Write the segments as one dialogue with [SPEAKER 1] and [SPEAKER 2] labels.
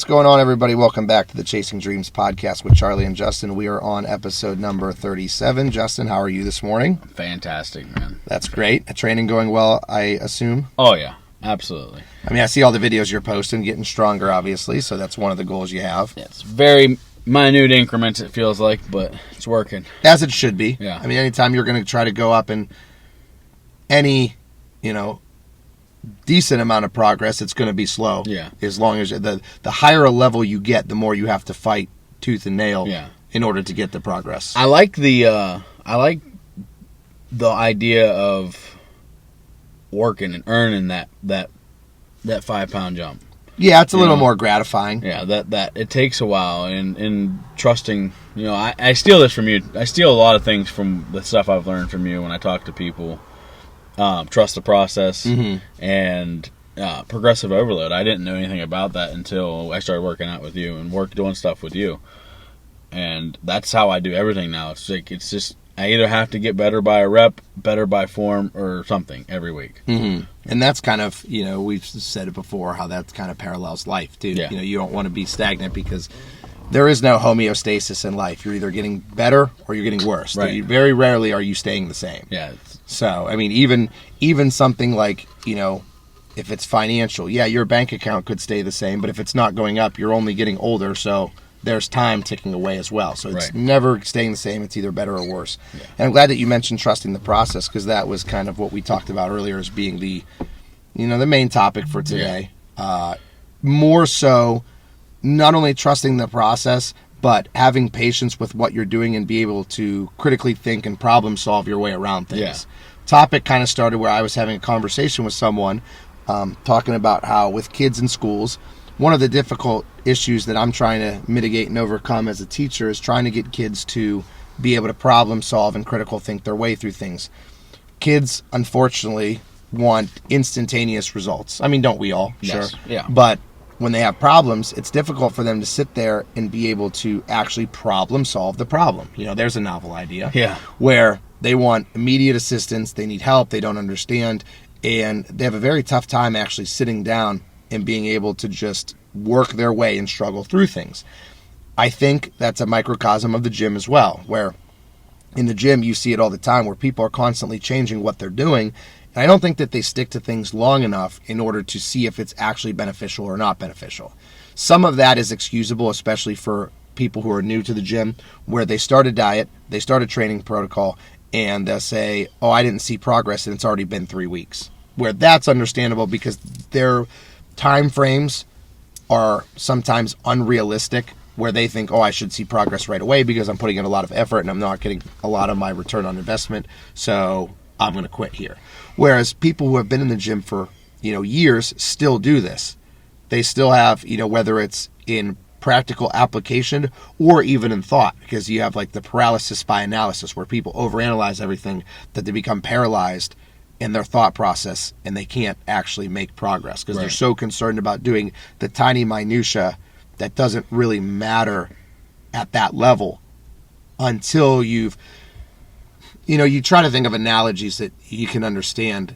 [SPEAKER 1] What's going on, everybody? Welcome back to the Chasing Dreams podcast with Charlie and Justin. We are on episode number 37. Justin, how are you this morning?
[SPEAKER 2] Fantastic, man.
[SPEAKER 1] That's great. Training going well, I assume?
[SPEAKER 2] Oh, yeah. Absolutely.
[SPEAKER 1] I mean, I see all the videos you're posting, getting stronger, obviously, so that's one of the goals you have.
[SPEAKER 2] Yeah, it's very minute increments, it feels like, but it's working.
[SPEAKER 1] As it should be.
[SPEAKER 2] Yeah.
[SPEAKER 1] I mean, anytime you're going to try to go up in any, decent amount of progress, it's going to be slow.
[SPEAKER 2] Yeah.
[SPEAKER 1] As long as the higher a level you get, the more you have to fight tooth and nail in order to get the progress.
[SPEAKER 2] I like the idea of working and earning that 5-pound jump.
[SPEAKER 1] Yeah, it's a little more gratifying.
[SPEAKER 2] Yeah, that it takes a while, and trusting. I steal this from you. I steal a lot of things from the stuff I've learned from you when I talk to people. Trust the process and progressive overload. I didn't know anything about that until I started working out with you and doing stuff with you, and that's how I do everything now. It's just I either have to get better by a rep, better by form, or something every week.
[SPEAKER 1] And that's kind of, we've said it before, how that kind of parallels life, too.
[SPEAKER 2] Yeah.
[SPEAKER 1] You don't want to be stagnant because there is no homeostasis in life. You're either getting better or you're getting worse.
[SPEAKER 2] Right.
[SPEAKER 1] Very rarely are you staying the same.
[SPEAKER 2] Yeah.
[SPEAKER 1] So, I mean, even something like, if it's financial, your bank account could stay the same, but if it's not going up, you're only getting older, so there's time ticking away as well. So it's never staying the same. It's either better or worse. Yeah. And I'm glad that you mentioned trusting the process, because that was kind of what we talked about earlier as being the main topic for today. Yeah. More so, not only trusting the process, but having patience with what you're doing and be able to critically think and problem solve your way around things.
[SPEAKER 2] Yeah.
[SPEAKER 1] Topic kind of started where I was having a conversation with someone talking about how with kids in schools, one of the difficult issues that I'm trying to mitigate and overcome as a teacher is trying to get kids to be able to problem solve and critical think their way through things. Kids, unfortunately, want instantaneous results. I mean, don't we all?
[SPEAKER 2] Yes.
[SPEAKER 1] Sure.
[SPEAKER 2] Yeah.
[SPEAKER 1] But when they have problems, it's difficult for them to sit there and be able to actually problem solve the problem. There's a novel idea.
[SPEAKER 2] Yeah.
[SPEAKER 1] Where they want immediate assistance, they need help, they don't understand, and they have a very tough time actually sitting down and being able to just work their way and struggle through things. I think that's a microcosm of the gym as well, where in the gym you see it all the time where people are constantly changing what they're doing, and I don't think that they stick to things long enough in order to see if it's actually beneficial or not beneficial. Some of that is excusable, especially for people who are new to the gym, where they start a diet, they start a training protocol, and they'll say, oh, I didn't see progress, and it's already been 3 weeks. Where that's understandable because their time frames are sometimes unrealistic, where they think, oh, I should see progress right away because I'm putting in a lot of effort and I'm not getting a lot of my return on investment, so I'm going to quit here. Whereas people who have been in the gym for, years still do this. They still have, whether it's in practical application or even in thought, because you have like the paralysis by analysis where people overanalyze everything that they become paralyzed in their thought process and they can't actually make progress because they're so concerned about doing the tiny minutia that doesn't really matter at that level until you've you try to think of analogies that you can understand.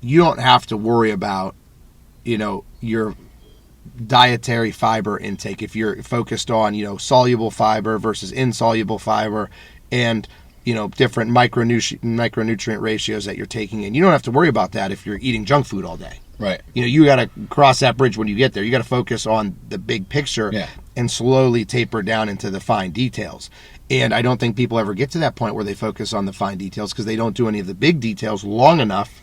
[SPEAKER 1] You don't have to worry about your dietary fiber intake if you're focused on soluble fiber versus insoluble fiber and different micronutrient ratios that you're taking in. You don't have to worry about that if you're eating junk food all day.
[SPEAKER 2] Right.
[SPEAKER 1] You got to cross that bridge when you get there. You got to focus on the big picture and slowly taper down into the fine details. And I don't think people ever get to that point where they focus on the fine details because they don't do any of the big details long enough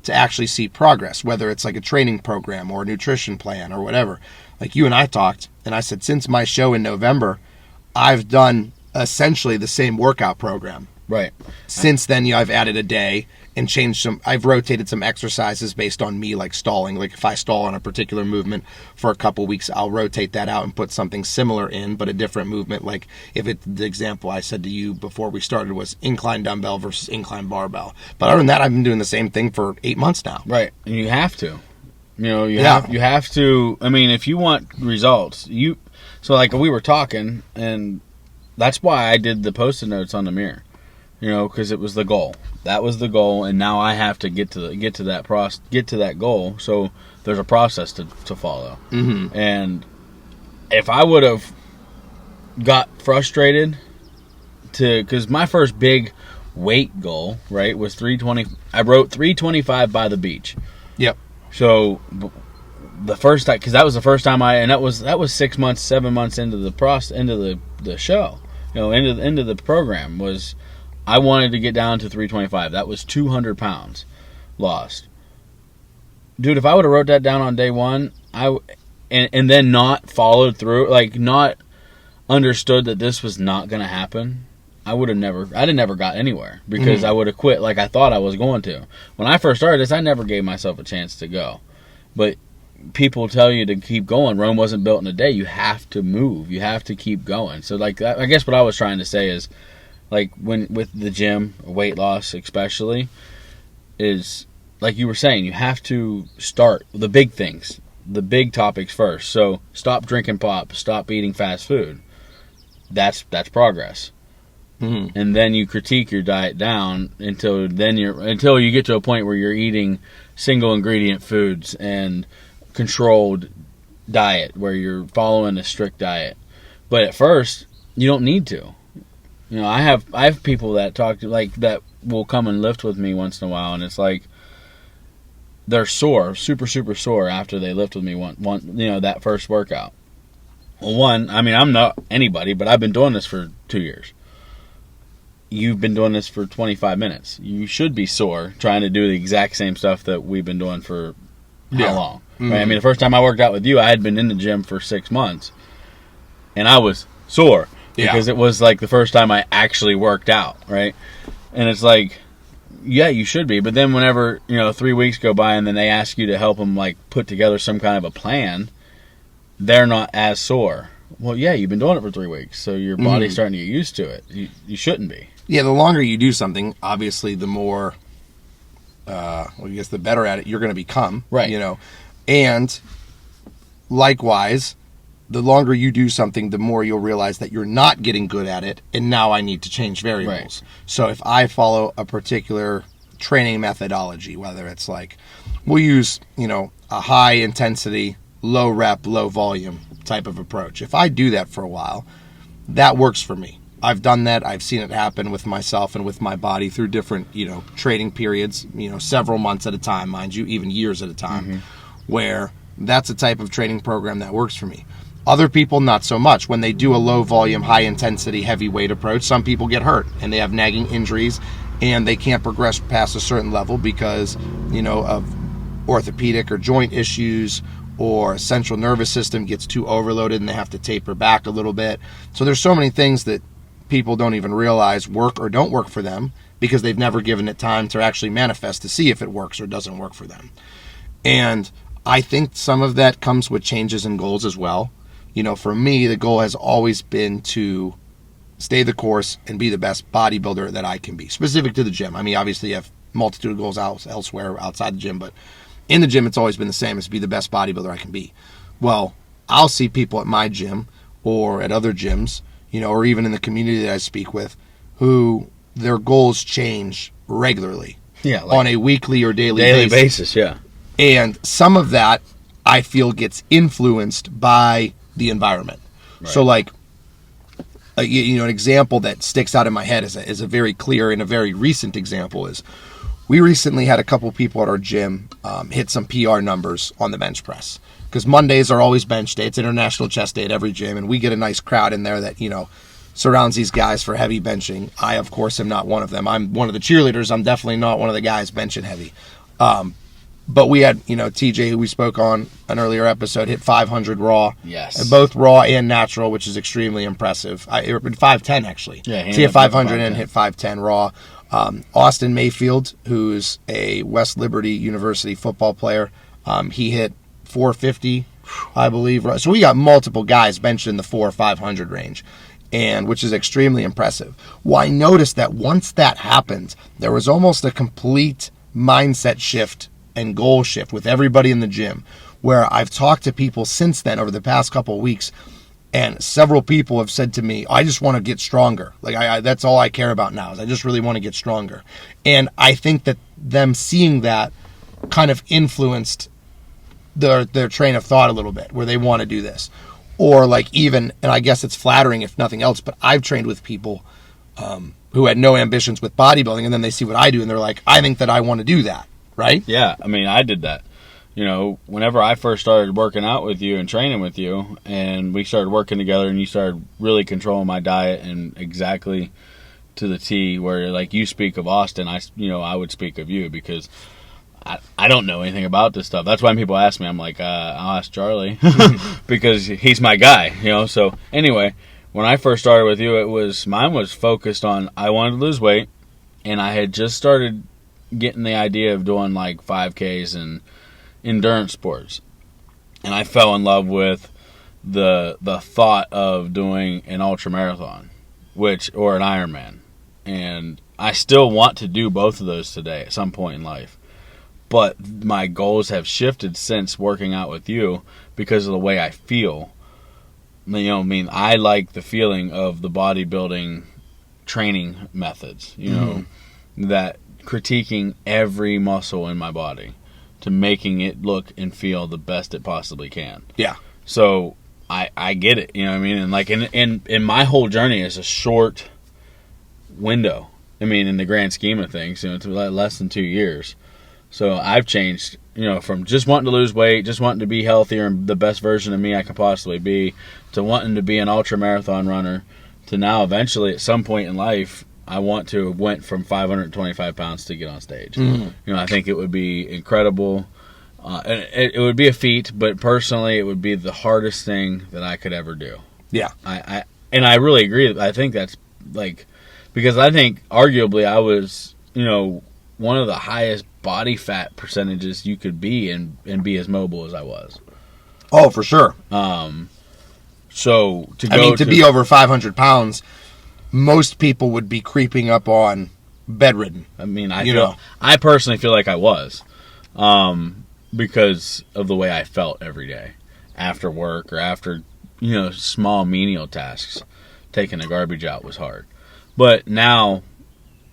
[SPEAKER 1] to actually see progress, whether it's like a training program or a nutrition plan or whatever. Like you and I talked, and I said, since my show in November, I've done essentially the same workout program.
[SPEAKER 2] Right.
[SPEAKER 1] Since then, I've added a day and changed I've rotated some exercises based on me, like stalling. Like if I stall on a particular movement for a couple weeks, I'll rotate that out and put something similar in, but a different movement. Like if it's the example I said to you before we started was incline dumbbell versus incline barbell. But other than that, I've been doing the same thing for 8 months now.
[SPEAKER 2] Right. And you have to. You have to. I mean, if you want results, so like we were talking, and that's why I did the Post-it notes on the mirror. Because it was the goal. That was the goal, and now I have to get to that goal. So there's a process to follow, and if I would have got frustrated because my first big weight goal, right, was 320. I wrote 325 by the beach.
[SPEAKER 1] Yep.
[SPEAKER 2] So the first time, because that was the first time that was 6 months, 7 months into the show, into the program, was I wanted to get down to 325. That was 200 pounds lost. Dude, if I would have wrote that down on day one, and then not followed through, like not understood that this was not going to happen, I'd never got anywhere, because I would have quit like I thought I was going to. When I first started this, I never gave myself a chance to go. But people tell you to keep going. Rome wasn't built in a day. You have to move. You have to keep going. So like, I guess what I was trying to say is, like, when with the gym, weight loss especially, is like you were saying, you have to start the big things, the big topics first. So stop drinking pop, stop eating fast food. That's progress. Mm-hmm. And then you critique your diet down until you get to a point where you're eating single ingredient foods and controlled diet, where you're following a strict diet. But at first, you don't need to. I have people that talk to, like, that will come and lift with me once in a while, and it's like they're sore, super super sore after they lift with me one that first workout. Well, I'm not anybody, but I've been doing this for 2 years. You've been doing this for 25 minutes. You should be sore trying to do the exact same stuff that we've been doing for how long? Mm-hmm. Right? I mean, the first time I worked out with you, I had been in the gym for 6 months, and I was sore because it was like the first time I actually worked out, right? And it's like, yeah, you should be. But then whenever 3 weeks go by and then they ask you to help them like put together some kind of a plan, they're not as sore. Well, yeah, you've been doing it for 3 weeks, so your body's starting to get used to it. You shouldn't be.
[SPEAKER 1] Yeah, the longer you do something, obviously, the more, I guess the better at it you're going to become.
[SPEAKER 2] Right.
[SPEAKER 1] And likewise, the longer you do something, the more you'll realize that you're not getting good at it, and now I need to change variables. Right. So if I follow a particular training methodology, whether it's like, we'll use, a high intensity, low rep, low volume type of approach. If I do that for a while, that works for me. I've done that. I've seen it happen with myself and with my body through different, training periods, several months at a time, mind you, even years at a time, where that's a type of training program that works for me. Other people, not so much. When they do a low volume, high intensity, heavy weight approach, some people get hurt and they have nagging injuries and they can't progress past a certain level because, of orthopedic or joint issues, or central nervous system gets too overloaded and they have to taper back a little bit. So there's so many things that people don't even realize work or don't work for them because they've never given it time to actually manifest to see if it works or doesn't work for them. And I think some of that comes with changes in goals as well. For me, the goal has always been to stay the course and be the best bodybuilder that I can be, specific to the gym. I mean, obviously you have multitude of goals elsewhere outside the gym, but in the gym, it's always been the same, is to be the best bodybuilder I can be. Well, I'll see people at my gym or at other gyms, or even in the community that I speak with, who their goals change regularly.
[SPEAKER 2] Yeah,
[SPEAKER 1] on a weekly or daily
[SPEAKER 2] basis. Yeah.
[SPEAKER 1] And some of that, I feel, gets influenced by the environment. Right. So, like, an example that sticks out in my head is a very clear and a very recent example is, we recently had a couple people at our gym hit some PR numbers on the bench press. Because Mondays are always bench day. It's International Chest Day at every gym. And we get a nice crowd in there that, surrounds these guys for heavy benching. I, of course, am not one of them. I'm one of the cheerleaders. I'm definitely not one of the guys benching heavy. But we had, TJ, who we spoke on an earlier episode, hit 500 raw.
[SPEAKER 2] Yes.
[SPEAKER 1] Both raw and natural, which is extremely impressive. It hit 510, actually.
[SPEAKER 2] Yeah,
[SPEAKER 1] he hit 500 and hit 510 raw. Austin Mayfield, who's a West Liberty University football player, he hit 450, I believe. So we got multiple guys benched in the 400 or 500 range, and which is extremely impressive. Well, I noticed that once that happened, there was almost a complete mindset shift and goal shift with everybody in the gym, where I've talked to people since then over the past couple of weeks, and several people have said to me, I just want to get stronger. Like, that's all I care about now, is I just really want to get stronger. And I think that them seeing that kind of influenced their train of thought a little bit, where they want to do this. Or like even, and I guess it's flattering if nothing else, but I've trained with people who had no ambitions with bodybuilding, and then they see what I do and they're like, I think that I want to do that, right?
[SPEAKER 2] Yeah, I mean, I did that. Whenever I first started working out with you and training with you, and we started working together, and you started really controlling my diet and exactly to the T, where like you speak of Austin, I would speak of you, because I don't know anything about this stuff. That's why when people ask me, I'm like, I'll ask Charlie because he's my guy. So anyway, when I first started with you, mine was focused on, I wanted to lose weight, and I had just started getting the idea of doing like 5Ks and endurance sports, and I fell in love with the thought of doing an ultra marathon, or an Ironman, and I still want to do both of those today at some point in life. But my goals have shifted since working out with you because of the way I feel. I like the feeling of the bodybuilding training methods, that critiquing every muscle in my body to making it look and feel the best it possibly can.
[SPEAKER 1] Yeah.
[SPEAKER 2] So I get it, And like in my whole journey is a short window. In the grand scheme of things, it's less than 2 years. So I've changed, from just wanting to lose weight, just wanting to be healthier and the best version of me I can possibly be, to wanting to be an ultra marathon runner, to now eventually at some point in life I want to have went from 525 pounds to get on stage.
[SPEAKER 1] Mm-hmm.
[SPEAKER 2] I think it would be incredible. It would be a feat, but personally it would be the hardest thing that I could ever do.
[SPEAKER 1] Yeah.
[SPEAKER 2] I really agree. I think that's because I think arguably I was, one of the highest body fat percentages you could be and be as mobile as I was.
[SPEAKER 1] Oh, for sure.
[SPEAKER 2] So to
[SPEAKER 1] be over 500 pounds, most people would be creeping up on bedridden.
[SPEAKER 2] I personally feel like I was, because of the way I felt every day after work or after, small menial tasks. Taking the garbage out was hard. But now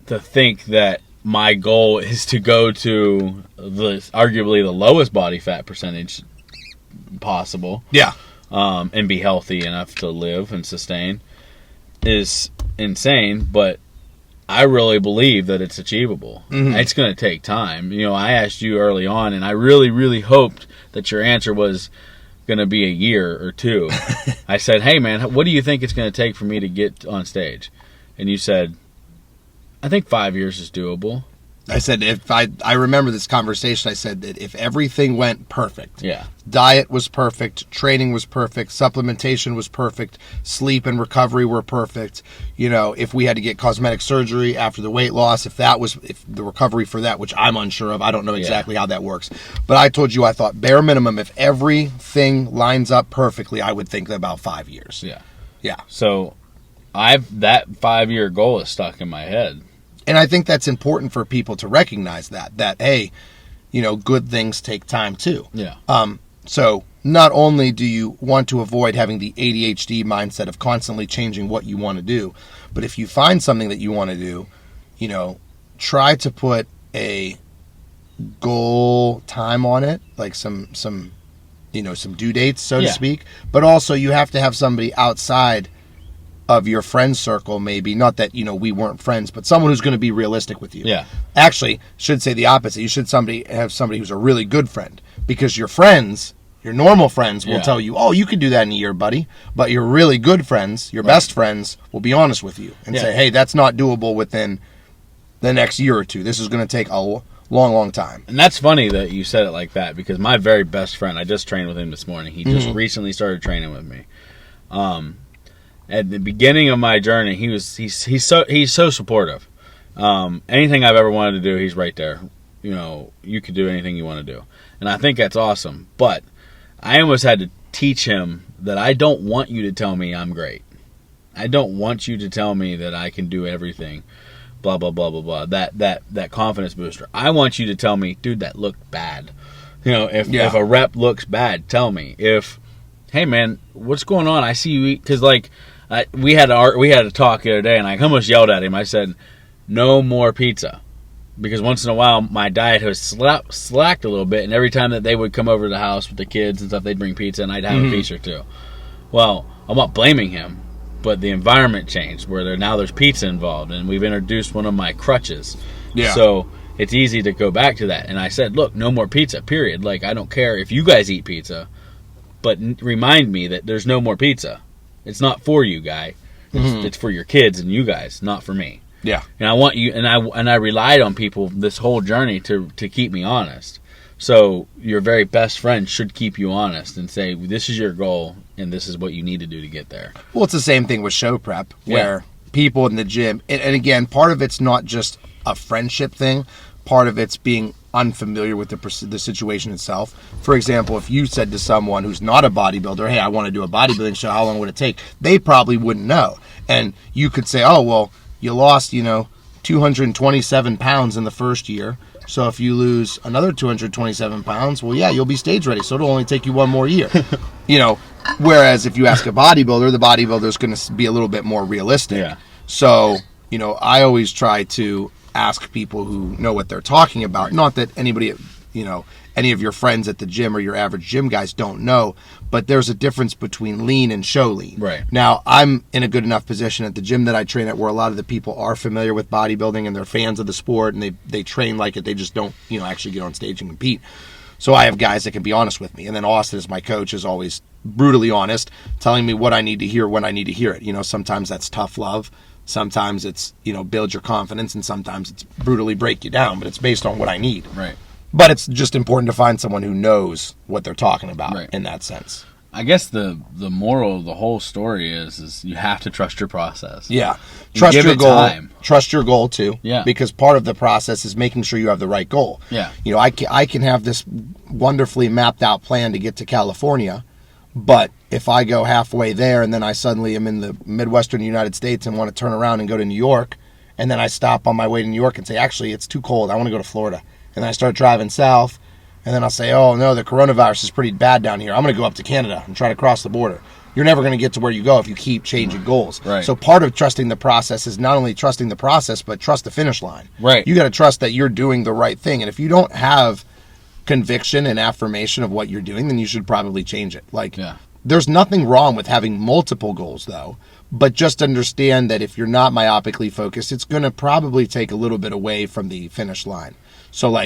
[SPEAKER 2] to think that my goal is to go to arguably the lowest body fat percentage possible.
[SPEAKER 1] Yeah.
[SPEAKER 2] And be healthy enough to live and sustain is insane, but I really believe that it's achievable. Mm-hmm. It's going to take time. I asked you early on, and I really, really hoped that your answer was going to be a year or two. I said, hey, man, what do you think it's going to take for me to get on stage? And you said, I think 5 years is doable.
[SPEAKER 1] I said, I remember this conversation, I said that if everything went perfect,
[SPEAKER 2] yeah,
[SPEAKER 1] diet was perfect, training was perfect, supplementation was perfect, sleep and recovery were perfect, if we had to get cosmetic surgery after the weight loss, if the recovery for that, which I'm unsure of, I don't know exactly how that works. But I told you, I thought bare minimum, if everything lines up perfectly, I would think about 5 years.
[SPEAKER 2] Yeah.
[SPEAKER 1] Yeah.
[SPEAKER 2] So that 5-year goal is stuck in my head.
[SPEAKER 1] And I think that's important for people to recognize that, hey, good things take time too.
[SPEAKER 2] Yeah.
[SPEAKER 1] So not only do you want to avoid having the ADHD mindset of constantly changing what you want to do, but if you find something that you want to do, try to put a goal time on it, like some due dates, so to speak. But also you have to have somebody outside of your friend circle, maybe, not that we weren't friends, but someone who's going to be realistic with you.
[SPEAKER 2] Yeah.
[SPEAKER 1] Actually, should say the opposite. You should have somebody who's a really good friend, because your friends, your normal friends, will tell you, "Oh, you could do that in a year, buddy." But your really good friends, your best friends, will be honest with you and say, "Hey, that's not doable within the next year or two. This is going to take a long, long time."
[SPEAKER 2] And that's funny that you said it like that, because my very best friend, I just trained with him this morning. He just recently started training with me. At the beginning of my journey, he's so supportive. Anything I've ever wanted to do, he's right there. You could do anything you want to do, and I think that's awesome. But I almost had to teach him that I don't want you to tell me I'm great. I don't want you to tell me that I can do everything. Blah blah blah blah blah. That confidence booster. I want you to tell me, dude, that looked bad. If a rep looks bad, tell me. Hey man, what's going on? I see you eat, because we had a talk the other day, and I almost yelled at him. I said, no more pizza, because once in a while my diet has slacked a little bit, and every time that they would come over to the house with the kids and stuff, they'd bring pizza, and I'd have a piece or two. Well, I'm not blaming him, but the environment changed where now there's pizza involved, and we've introduced one of my crutches.
[SPEAKER 1] Yeah.
[SPEAKER 2] So it's easy to go back to that. And I said, look, no more pizza, period. Like, I don't care if you guys eat pizza, but remind me that there's no more pizza. It's not for you, guy. It's for your kids and you guys, not for me.
[SPEAKER 1] Yeah.
[SPEAKER 2] And I want you, and I relied on people this whole journey to keep me honest. So your very best friend should keep you honest and say, this is your goal and this is what you need to do to get there.
[SPEAKER 1] Well, it's the same thing with show prep, where people in the gym, and again, part of it's not just a friendship thing. Part of it's being unfamiliar with the situation itself. For example, if you said to someone who's not a bodybuilder, hey, I want to do a bodybuilding show, how long would it take? They probably wouldn't know. And you could say, oh, well, you lost, 227 pounds in the first year. So if you lose another 227 pounds, well, yeah, you'll be stage ready. So it'll only take you one more year. Whereas if you ask a bodybuilder, the bodybuilder is going to be a little bit more realistic.
[SPEAKER 2] Yeah.
[SPEAKER 1] So, I always try to ask people who know what they're talking about. Not that anybody, any of your friends at the gym or your average gym guys don't know, but there's a difference between lean and show lean.
[SPEAKER 2] Right.
[SPEAKER 1] Now, I'm in a good enough position at the gym that I train at where a lot of the people are familiar with bodybuilding and they're fans of the sport and they train like it. They just don't, actually get on stage and compete. So I have guys that can be honest with me. And then Austin, as my coach, is always brutally honest, telling me what I need to hear when I need to hear it. Sometimes that's tough love. Sometimes it's, build your confidence, and sometimes it's brutally break you down, but it's based on what I need.
[SPEAKER 2] Right.
[SPEAKER 1] But it's just important to find someone who knows what they're talking about in that sense.
[SPEAKER 2] I guess the moral of the whole story is you have to trust your process.
[SPEAKER 1] Yeah. Trust
[SPEAKER 2] give
[SPEAKER 1] your
[SPEAKER 2] it
[SPEAKER 1] goal.
[SPEAKER 2] time.
[SPEAKER 1] Trust your goal too.
[SPEAKER 2] Yeah.
[SPEAKER 1] Because part of the process is making sure you have the right goal.
[SPEAKER 2] Yeah.
[SPEAKER 1] I can have this wonderfully mapped out plan to get to California, but if I go halfway there and then I suddenly am in the Midwestern United States and want to turn around and go to New York, and then I stop on my way to New York and say, actually, it's too cold, I want to go to Florida. And then I start driving south, and then I'll say, oh, no, the coronavirus is pretty bad down here. I'm going to go up to Canada and try to cross the border. You're never going to get to where you go if you keep changing goals.
[SPEAKER 2] Right.
[SPEAKER 1] So part of trusting the process is not only trusting the process, but trust the finish line.
[SPEAKER 2] Right.
[SPEAKER 1] You got to trust that you're doing the right thing. And if you don't have conviction and affirmation of what you're doing, then you should probably change it. There's nothing wrong with having multiple goals, though, but just understand that if you're not myopically focused, it's going to probably take a little bit away from the finish line. So,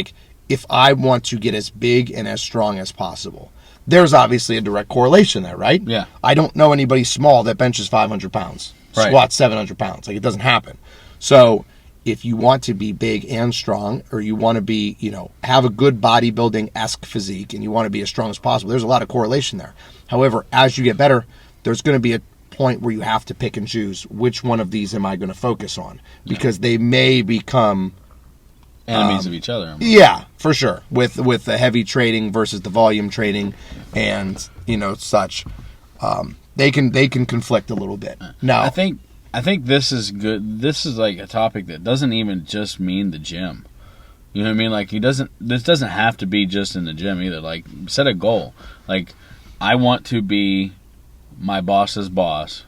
[SPEAKER 1] if I want to get as big and as strong as possible, there's obviously a direct correlation there, right?
[SPEAKER 2] Yeah.
[SPEAKER 1] I don't know anybody small that benches 500 pounds, squats 700 pounds. It doesn't happen. So if you want to be big and strong, or you want to be, have a good bodybuilding-esque physique and you want to be as strong as possible, there's a lot of correlation there. However, as you get better, there's going to be a point where you have to pick and choose which one of these am I going to focus on, because they may become
[SPEAKER 2] enemies of each other.
[SPEAKER 1] Yeah, for sure. With the heavy trading versus the volume trading and, such. They can conflict a little bit. Now,
[SPEAKER 2] I think this is good. This is like a topic that doesn't even just mean the gym. You know what I mean? This doesn't have to be just in the gym either. Set a goal. I want to be my boss's boss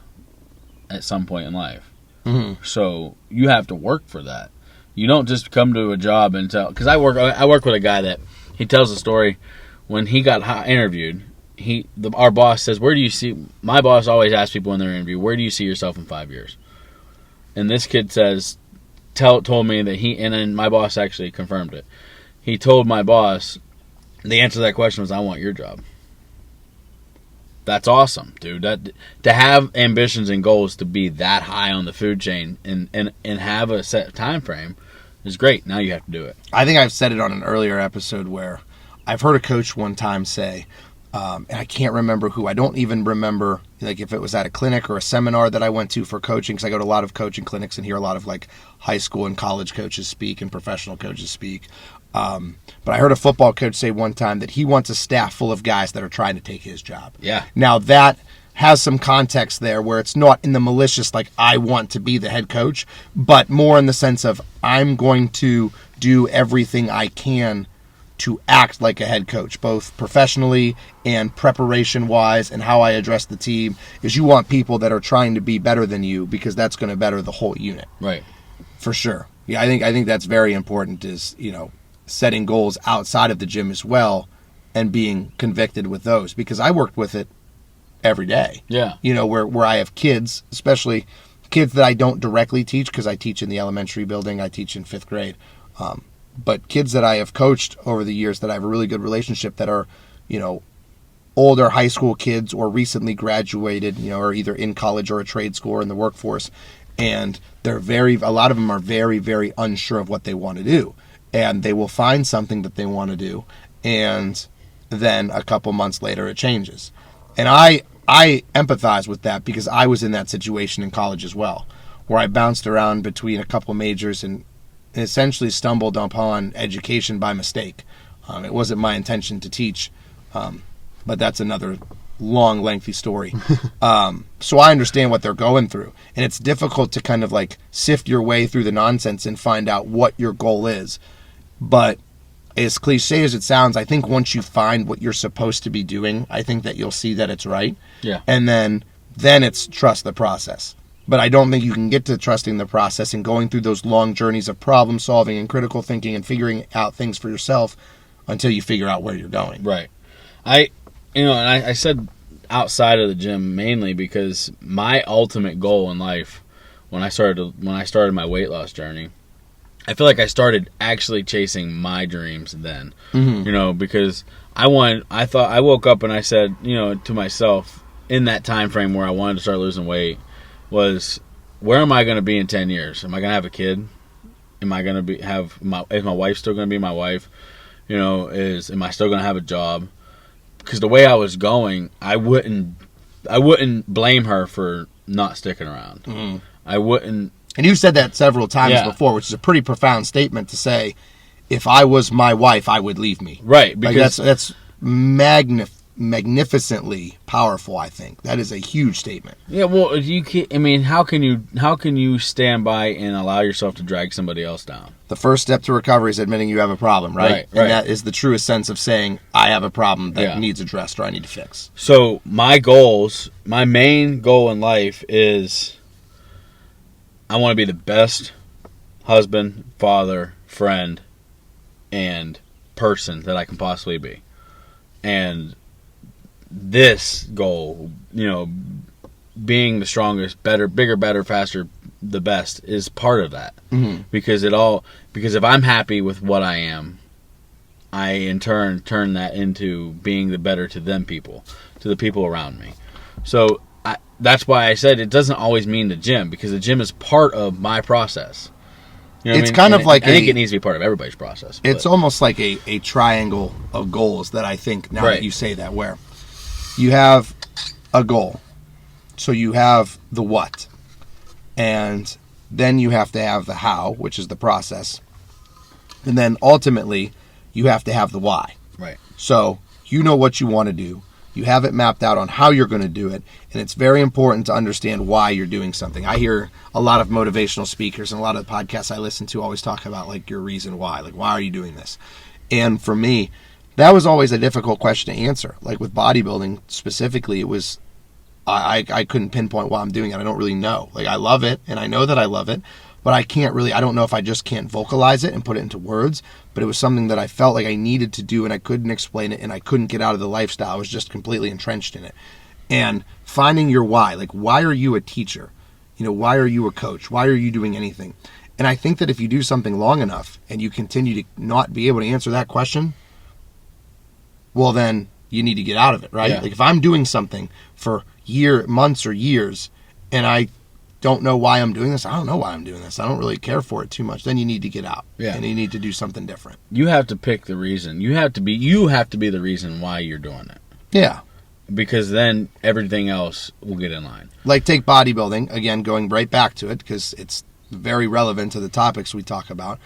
[SPEAKER 2] at some point in life. Mm-hmm. So you have to work for that. You don't just come to a job and tell. Because I work with a guy that he tells a story. When he got interviewed, our boss says, "Where do you see?" My boss always asks people in their interview, "Where do you see yourself in 5 years?" And this kid says, told me that and then my boss actually confirmed it. He told my boss, the answer to that question was, "I want your job." That's awesome, dude. To have ambitions and goals to be that high on the food chain and have a set time frame is great. Now you have to do it.
[SPEAKER 1] I think I've said it on an earlier episode where I've heard a coach one time say, and I can't remember who. I don't even remember if it was at a clinic or a seminar that I went to for coaching, because I go to a lot of coaching clinics and hear a lot of high school and college coaches speak and professional coaches speak. But I heard a football coach say one time that he wants a staff full of guys that are trying to take his job.
[SPEAKER 2] Yeah.
[SPEAKER 1] Now that has some context there where it's not in the malicious, I want to be the head coach, but more in the sense of I'm going to do everything I can to act like a head coach, both professionally and preparation-wise, and how I address the team, is you want people that are trying to be better than you, because that's going to better the whole unit.
[SPEAKER 2] Right.
[SPEAKER 1] For sure. Yeah, I think that's very important, is, setting goals outside of the gym as well and being convicted with those, because I worked with it every day.
[SPEAKER 2] Yeah.
[SPEAKER 1] Where I have kids, especially kids that I don't directly teach because I teach in the elementary building. I teach in 5th grade. But kids that I have coached over the years that I have a really good relationship that are, older high school kids or recently graduated, or either in college or a trade school or in the workforce. And a lot of them are very, very unsure of what they want to do. And they will find something that they want to do. And then a couple months later it changes. And I empathize with that because I was in that situation in college as well, where I bounced around between a couple majors and essentially stumbled upon education by mistake. It wasn't my intention to teach, but that's another long, lengthy story. So I understand what they're going through. And it's difficult to kind of like sift your way through the nonsense and find out what your goal is. But as cliche as it sounds, I think once you find what you're supposed to be doing, I think that you'll see that it's right.
[SPEAKER 2] Yeah.
[SPEAKER 1] And then it's trust the process. But I don't think you can get to trusting the process and going through those long journeys of problem solving and critical thinking and figuring out things for yourself until you figure out where you're going.
[SPEAKER 2] Right. I said outside of the gym mainly because my ultimate goal in life when I started my weight loss journey, I feel like I started actually chasing my dreams then.
[SPEAKER 1] Mm-hmm.
[SPEAKER 2] Because I woke up and I said, to myself in that time frame where I wanted to start losing weight was, where am I going to be in 10 years? Am I going to have a kid? Am I going to is my wife still going to be my wife? Am I still going to have a job? Because the way I was going, I wouldn't blame her for not sticking around.
[SPEAKER 1] Mm-hmm.
[SPEAKER 2] I wouldn't.
[SPEAKER 1] And you've said that several times before, which is a pretty profound statement to say, if I was my wife, I would leave me.
[SPEAKER 2] Right. Because
[SPEAKER 1] that's magnificently powerful, I think. That is a huge statement.
[SPEAKER 2] Yeah, well, how can you stand by and allow yourself to drag somebody else down?
[SPEAKER 1] The first step to recovery is admitting you have a problem, right?
[SPEAKER 2] Right.
[SPEAKER 1] And that is the truest sense of saying, I have a problem that needs addressed or I need to fix.
[SPEAKER 2] So my main goal in life is I want to be the best husband, father, friend, and person that I can possibly be. And this goal, being the strongest, better, bigger, better, faster, the best is part of that.
[SPEAKER 1] Mm-hmm.
[SPEAKER 2] Because if I'm happy with what I am, I in turn that into being the better to the people around me. So that's why I said it doesn't always mean the gym, because the gym is part of my process.
[SPEAKER 1] It's kind of like
[SPEAKER 2] I think it needs to be part of everybody's process.
[SPEAKER 1] It's almost like a triangle of goals that I think, now that you say that, where you have a goal. So you have the what. And then you have to have the how, which is the process. And then ultimately, you have to have the why.
[SPEAKER 2] Right.
[SPEAKER 1] So you know what you want to do. You have it mapped out on how you're going to do it. And it's very important to understand why you're doing something. I hear a lot of motivational speakers and a lot of the podcasts I listen to always talk about like your reason why. Like, why are you doing this? And for me, that was always a difficult question to answer. Like with bodybuilding specifically, it was, I couldn't pinpoint why I'm doing it. I don't really know. Like, I love it and I know that I love it, but I don't know if I just can't vocalize it and put it into words. But it was something that I felt like I needed to do and I couldn't explain it and I couldn't get out of the lifestyle. I was just completely entrenched in it. And finding your why, like, why are you a teacher? Why are you a coach? Why are you doing anything? And I think that if you do something long enough and you continue to not be able to answer that question, well, then you need to get out of it, right?
[SPEAKER 2] Yeah.
[SPEAKER 1] Like, if I'm doing something for months or years and I don't know why I'm doing this, I don't know why I'm doing this, I don't really care for it too much, then you need to get out.
[SPEAKER 2] Yeah.
[SPEAKER 1] And you need to do something different.
[SPEAKER 2] You have to pick the reason. You have to be the reason why you're doing it.
[SPEAKER 1] Yeah.
[SPEAKER 2] Because then everything else will get in line.
[SPEAKER 1] Like, take bodybuilding, again, going right back to it, because it's very relevant to the topics we talk about.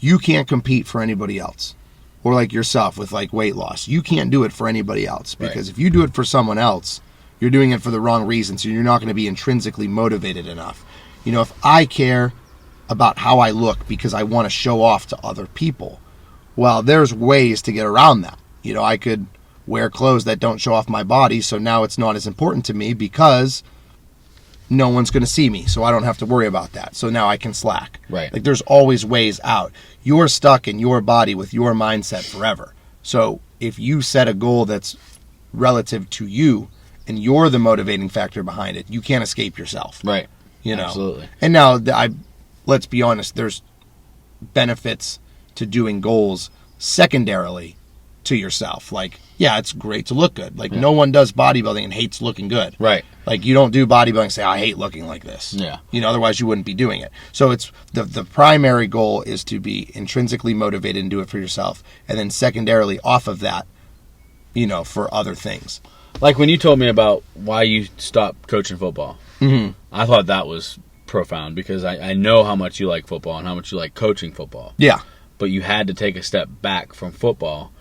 [SPEAKER 1] You can't compete for anybody else. Or like yourself with like weight loss. You can't do it for anybody else. Because if you do it for someone else, you're doing it for the wrong reason, so you're not going to be intrinsically motivated enough. If I care about how I look because I want to show off to other people, well, there's ways to get around that. I could wear clothes that don't show off my body, so now it's not as important to me because no one's going to see me, so I don't have to worry about that. So now I can slack.
[SPEAKER 2] Right.
[SPEAKER 1] Like, there's always ways out. You're stuck in your body with your mindset forever. So if you set a goal that's relative to you and you're the motivating factor behind it, you can't escape yourself.
[SPEAKER 2] Right.
[SPEAKER 1] You know.
[SPEAKER 2] Absolutely.
[SPEAKER 1] And now let's be honest, there's benefits to doing goals secondarily to yourself. Like, yeah, it's great to look good. Like, no one does bodybuilding and hates looking good.
[SPEAKER 2] Right.
[SPEAKER 1] Like, you don't do bodybuilding and say, I hate looking like this.
[SPEAKER 2] Yeah.
[SPEAKER 1] You know, otherwise you wouldn't be doing it. So it's the primary goal is to be intrinsically motivated and do it for yourself. And then secondarily off of that, you know, for other things.
[SPEAKER 2] Like when you told me about why you stopped coaching football, I thought that was profound because I know how much you like football and how much you like coaching football.
[SPEAKER 1] Yeah.
[SPEAKER 2] But you had to take a step back from football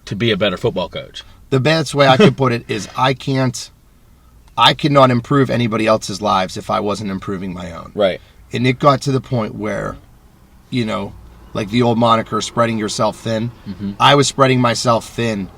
[SPEAKER 2] to be a better football coach.
[SPEAKER 1] The best way I could put it is I could not improve anybody else's lives if I wasn't improving my own.
[SPEAKER 2] Right.
[SPEAKER 1] And it got to the point where, you know, like the old moniker, spreading yourself thin. I was spreading myself thin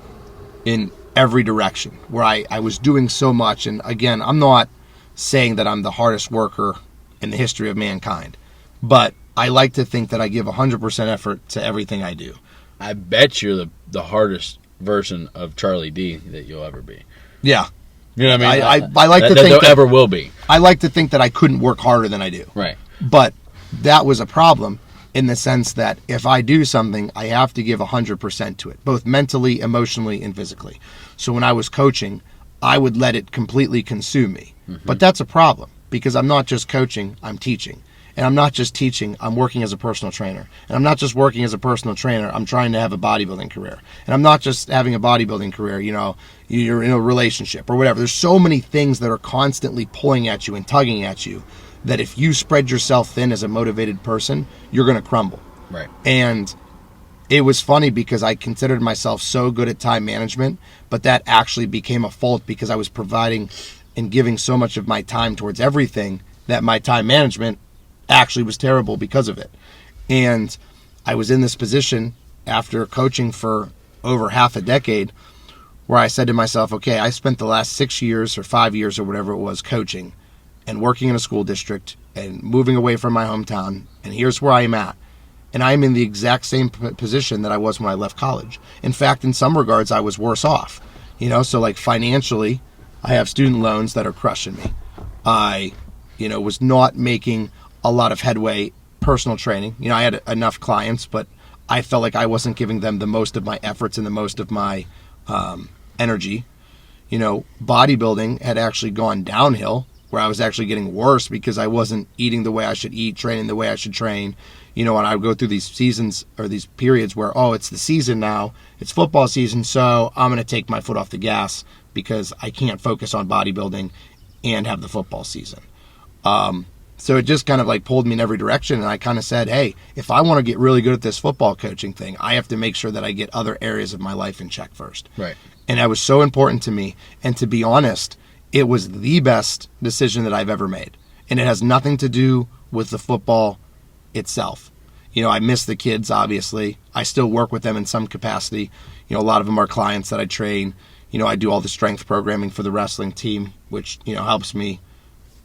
[SPEAKER 1] in every direction where I was doing so much. And again, I'm not saying that I'm the hardest worker in the history of mankind, but I like to think that I give 100% effort to everything I do.
[SPEAKER 2] I bet you're the hardest version of Charlie D that you'll ever be.
[SPEAKER 1] Yeah.
[SPEAKER 2] You know what I mean?
[SPEAKER 1] I like to think
[SPEAKER 2] there
[SPEAKER 1] that
[SPEAKER 2] ever will be.
[SPEAKER 1] I like to think that I couldn't work harder than I do.
[SPEAKER 2] Right.
[SPEAKER 1] But that was a problem in the sense that if I do something, I have to give 100% to it, both mentally, emotionally, and physically. So when I was coaching, I would let it completely consume me. But that's a problem because I'm not just coaching, I'm teaching. And I'm not just teaching, I'm working as a personal trainer. And I'm not just working as a personal trainer, I'm trying to have a bodybuilding career. And I'm not just having a bodybuilding career, you know, you're in a relationship or whatever. There's so many things that are constantly pulling at you and tugging at you that if you spread yourself thin as a motivated person, you're going to crumble.
[SPEAKER 2] Right.
[SPEAKER 1] And it was funny because I considered myself so good at time management, but that actually became a fault because I was providing and giving so much of my time towards everything that my time management actually was terrible because of it. And I was in this position after coaching for over half a decade where I said to myself, okay, I spent the last 6 years or 5 years or whatever it was coaching and working in a school district and moving away from my hometown, and here's where I am at. And I'm in the exact same position that I was when I left college. In fact, in some regards, I was worse off. You know, so like financially, I have student loans that are crushing me. I, you know, was not making a lot of headway personal training. You know, I had enough clients, but I felt like I wasn't giving them the most of my efforts and the most of my energy. You know, bodybuilding had actually gone downhill where I was actually getting worse because I wasn't eating the way I should eat, training the way I should train. You know, and I would go through these seasons or these periods where, oh, it's the season now, it's football season, so I'm going to take my foot off the gas because I can't focus on bodybuilding and have the football season. So it just kind of like pulled me in every direction. And I kind of said, hey, if I want to get really good at this football coaching thing, I have to make sure that I get other areas of my life in check first.
[SPEAKER 2] Right.
[SPEAKER 1] And that was so important to me. And to be honest, it was the best decision that I've ever made. And it has nothing to do with the football itself. You know, I miss the kids, obviously. I still work with them in some capacity. You know, a lot of them are clients that I train. You know, I do all the strength programming for the wrestling team, which, you know, helps me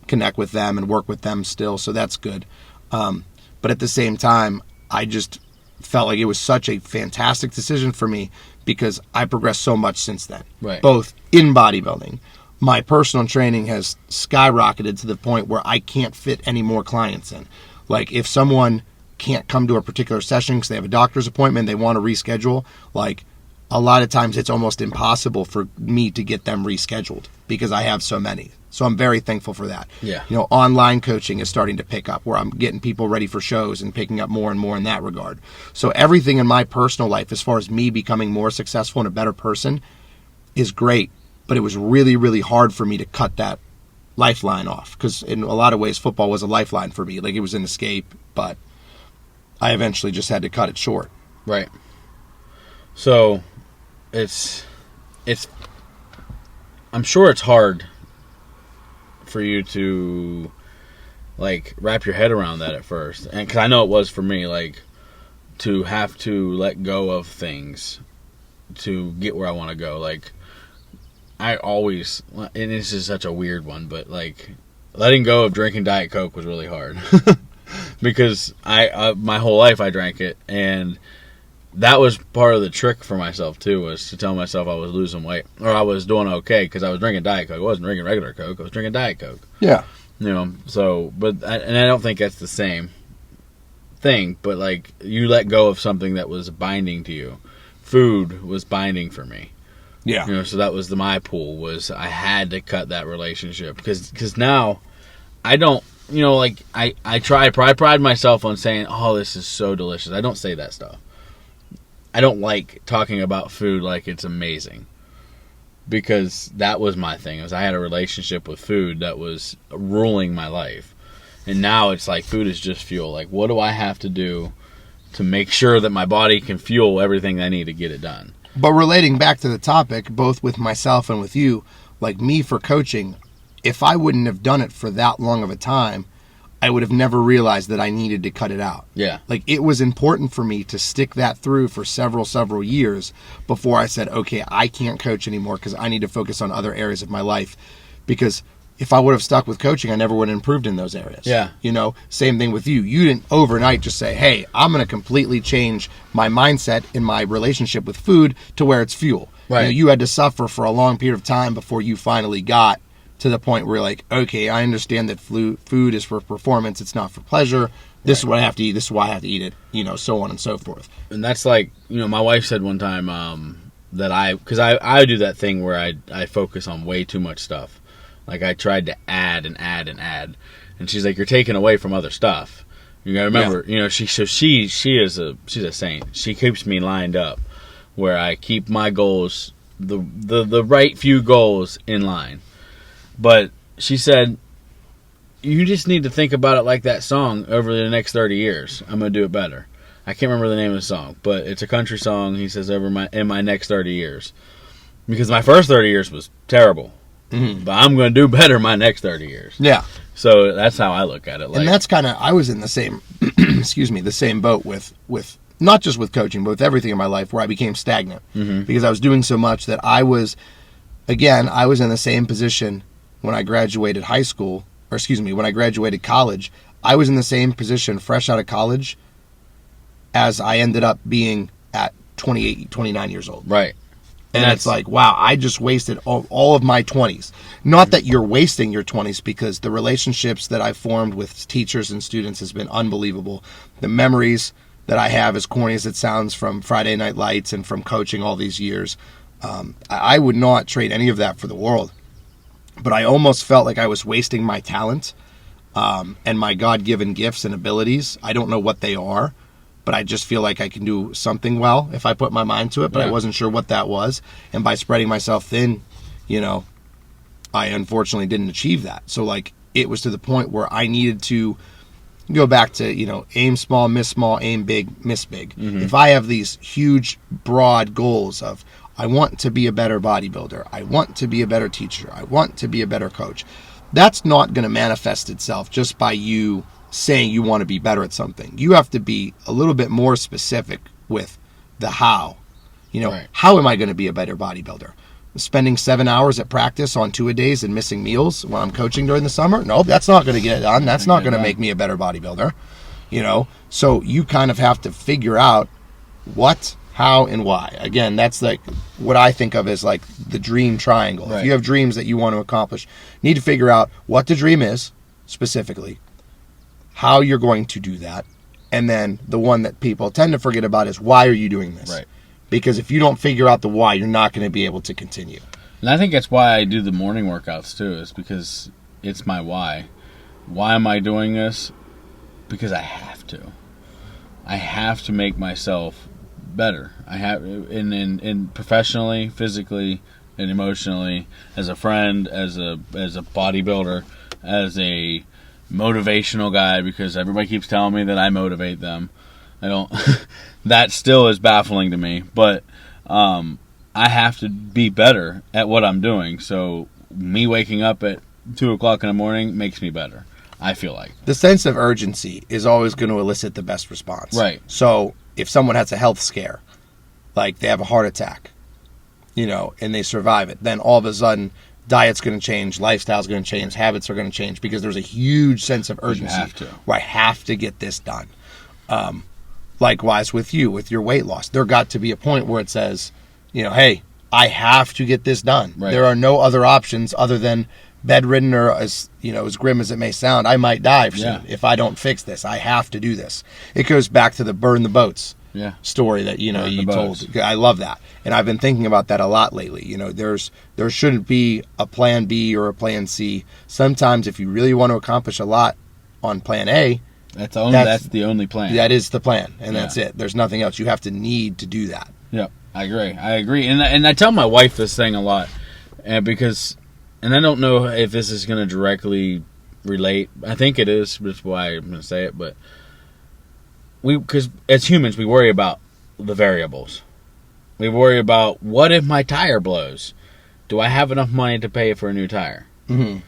[SPEAKER 1] connect with them and work with them still, so that's good. But at the same time, I just felt like it was such a fantastic decision for me because I progressed so much since then.
[SPEAKER 2] Right.
[SPEAKER 1] Both in bodybuilding, my personal training has skyrocketed to the point where I can't fit any more clients in. Like if someone can't come to a particular session because they have a doctor's appointment, they want to reschedule, like a lot of times it's almost impossible for me to get them rescheduled because I have so many. So I'm very thankful for that.
[SPEAKER 2] Yeah.
[SPEAKER 1] You know, online coaching is starting to pick up where I'm getting people ready for shows and picking up more and more in that regard. So everything in my personal life, as far as me becoming more successful and a better person, is great. But it was really, really hard for me to cut that lifeline off because in a lot of ways, football was a lifeline for me. Like it was an escape, but I eventually just had to cut it short.
[SPEAKER 2] Right. So it's I'm sure it's hard for you to like wrap your head around that at first, and because I know it was for me, like to have to let go of things to get where I want to go. Like I always, and this is such a weird one, but like letting go of drinking Diet Coke was really hard because I my whole life I drank it, and that was part of the trick for myself too, was to tell myself I was losing weight or I was doing okay because I was drinking Diet Coke. I wasn't drinking regular Coke. I was drinking Diet Coke.
[SPEAKER 1] Yeah.
[SPEAKER 2] So, and I don't think that's the same thing, but like you let go of something that was binding to you. Food was binding for me.
[SPEAKER 1] Yeah.
[SPEAKER 2] So that was my pull, was I had to cut that relationship because now I don't, like I pride myself on saying, oh, this is so delicious. I don't say that stuff. I don't like talking about food like it's amazing, because that was my thing. I had a relationship with food that was ruling my life. And now it's like food is just fuel. Like, what do I have to do to make sure that my body can fuel everything I need to get it done?
[SPEAKER 1] But relating back to the topic, both with myself and with you, like me for coaching, if I wouldn't have done it for that long of a time, I would have never realized that I needed to cut it out.
[SPEAKER 2] Yeah.
[SPEAKER 1] Like, it was important for me to stick that through for several years before I said, okay, I can't coach anymore because I need to focus on other areas of my life. Because if I would have stuck with coaching, I never would have improved in those areas.
[SPEAKER 2] Yeah.
[SPEAKER 1] Same thing with you. You didn't overnight just say, hey, I'm going to completely change my mindset in my relationship with food to where it's fuel.
[SPEAKER 2] Right.
[SPEAKER 1] You had to suffer for a long period of time before you finally got to the point where you're like, okay, I understand that food is for performance. It's not for pleasure. This is what I have to eat. This is why I have to eat it, so on and so forth.
[SPEAKER 2] And that's like, my wife said one time that because I do that thing where I focus on way too much stuff. Like, I tried to add and add and add. And she's like, you're taking away from other stuff. You gotta remember, she's a saint. She keeps me lined up where I keep my goals, the right few goals in line. But she said, you just need to think about it like that song over the next 30 years. I'm going to do it better. I can't remember the name of the song, but it's a country song. He says, in my next 30 years. Because my first 30 years was terrible. Mm-hmm. But I'm going to do better my next 30 years.
[SPEAKER 1] Yeah.
[SPEAKER 2] So that's how I look at it.
[SPEAKER 1] And that's kind of, I was in the same, the same boat with not just with coaching, but with everything in my life, where I became stagnant. Mm-hmm. Because I was doing so much that I was in the same position when I graduated when I graduated college. I was in the same position fresh out of college as I ended up being at 28, 29 years old.
[SPEAKER 2] Right.
[SPEAKER 1] And it's like, wow, I just wasted all of my 20s. Not that you're wasting your 20s, because the relationships that I've formed with teachers and students has been unbelievable. The memories that I have, as corny as it sounds, from Friday Night Lights and from coaching all these years, I would not trade any of that for the world. But I almost felt like I was wasting my talent and my God-given gifts and abilities. I don't know what they are, but I just feel like I can do something well if I put my mind to it, but yeah. I wasn't sure what that was. And by spreading myself thin, I unfortunately didn't achieve that. So, like, it was to the point where I needed to go back to, aim small, miss small, aim big, miss big. Mm-hmm. If I have these huge, broad goals of, I want to be a better bodybuilder, I want to be a better teacher, I want to be a better coach, that's not going to manifest itself just by you saying you want to be better at something. You have to be a little bit more specific with the how. Right. How am I going to be a better bodybuilder? Spending 7 hours at practice on 2-a-days and missing meals when I'm coaching during the summer? Nope, that's not going to get it done. That's not going to make me a better bodybuilder. So you kind of have to figure out what, how, and why. Again, that's like what I think of as like the dream triangle. Right. If you have dreams that you want to accomplish, you need to figure out what the dream is specifically, how you're going to do that, and then the one that people tend to forget about is, why are you doing this?
[SPEAKER 2] Right.
[SPEAKER 1] Because if you don't figure out the why, you're not going to be able to continue.
[SPEAKER 2] And I think that's why I do the morning workouts too, is because it's my why. Why am I doing this? Because I have to. I have to make myself better. I have, in professionally, physically, and emotionally, as a friend, as a bodybuilder, as a motivational guy, because everybody keeps telling me that I motivate them. I don't. That still is baffling to me, but I have to be better at what I'm doing. So me waking up at 2:00 in the morning makes me better, I feel like.
[SPEAKER 1] The sense of urgency is always going to elicit the best response.
[SPEAKER 2] Right.
[SPEAKER 1] So if someone has a health scare, like they have a heart attack, and they survive it, then all of a sudden diet's going to change, lifestyle's going to change, habits are going to change, because there's a huge sense of urgency.
[SPEAKER 2] You have to.
[SPEAKER 1] Where I have to get this done. Likewise with you, with your weight loss. There got to be a point where it says, hey, I have to get this done.
[SPEAKER 2] Right.
[SPEAKER 1] There are no other options other than bedridden, or as grim as it may sound, I might die soon if I don't fix this. I have to do this. It goes back to the burn the boats story that you told. I love that, and I've been thinking about that a lot lately. There shouldn't be a plan B or a plan C. Sometimes if you really want to accomplish a lot on plan A,
[SPEAKER 2] that's the only plan.
[SPEAKER 1] That is the plan, and that's it. There's nothing else. You have to need to do that.
[SPEAKER 2] Yeah, I agree, and I tell my wife this thing a lot, and I don't know if this is going to directly relate. I think it is, that's why I'm going to say it. But because as humans, we worry about the variables. We worry about, what if my tire blows? Do I have enough money to pay for a new tire? Mm-hmm.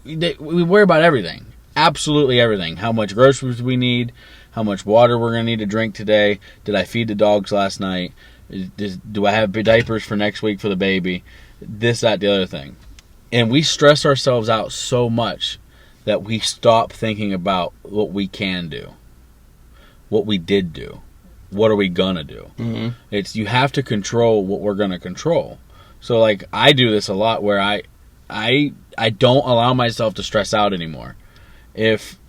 [SPEAKER 2] We worry about everything. Absolutely everything. How much groceries we need, how much water we're going to need to drink today. Did I feed the dogs last night? Do I have diapers for next week for the baby? This, that, the other thing. And we stress ourselves out so much that we stop thinking about what we can do, what we did do, what are we going to do. Mm-hmm. You have to control what we're going to control. So like I do this a lot where I don't allow myself to stress out anymore. If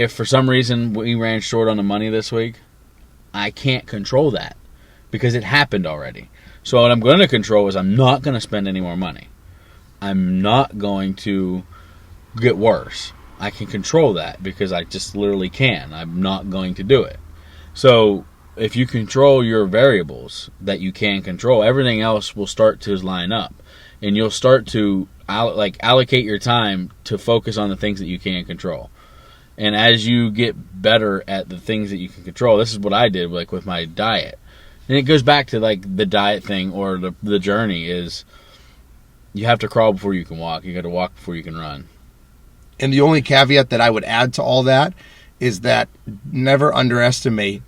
[SPEAKER 2] for some reason we ran short on the money this week, I can't control that. Because it happened already. So what I'm going to control is I'm not going to spend any more money. I'm not going to get worse. I can control that because I just literally can. I'm not going to do it. So if you control your variables that you can control, everything else will start to line up. And you'll start to allocate your time to focus on the things that you can control. And as you get better at the things that you can control, this is what I did with my diet. And it goes back to the diet thing or the journey is you have to crawl before you can walk. You got to walk before you can run.
[SPEAKER 1] And the only caveat that I would add to all that is that never underestimate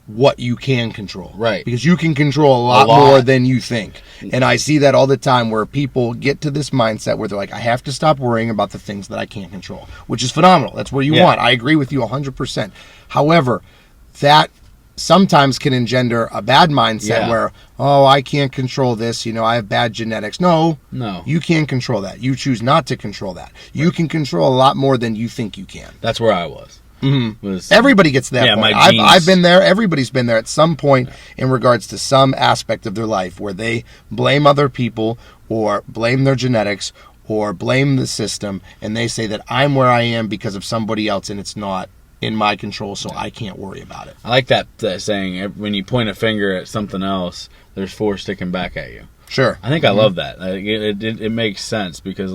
[SPEAKER 1] what you can control.
[SPEAKER 2] Right.
[SPEAKER 1] Because you can control a lot more than you think. And I see that all the time where people get to this mindset where they're like, I have to stop worrying about the things that I can't control, which is phenomenal. That's what you want. I agree with you 100%. However, that sometimes can engender a bad mindset where, I can't control this. I have bad genetics. No. You can control that. You choose not to control that. You can control a lot more than you think you can.
[SPEAKER 2] That's where I was.
[SPEAKER 1] Mm-hmm. Everybody gets to that point. I've been there. Everybody's been there at some point in regards to some aspect of their life where they blame other people or blame their genetics or blame the system, and they say that I'm where I am because of somebody else, and it's not in my control, so I can't worry about it.
[SPEAKER 2] I like that saying, when you point a finger at something else, there's four sticking back at you.
[SPEAKER 1] Sure.
[SPEAKER 2] I think I love that. It makes sense because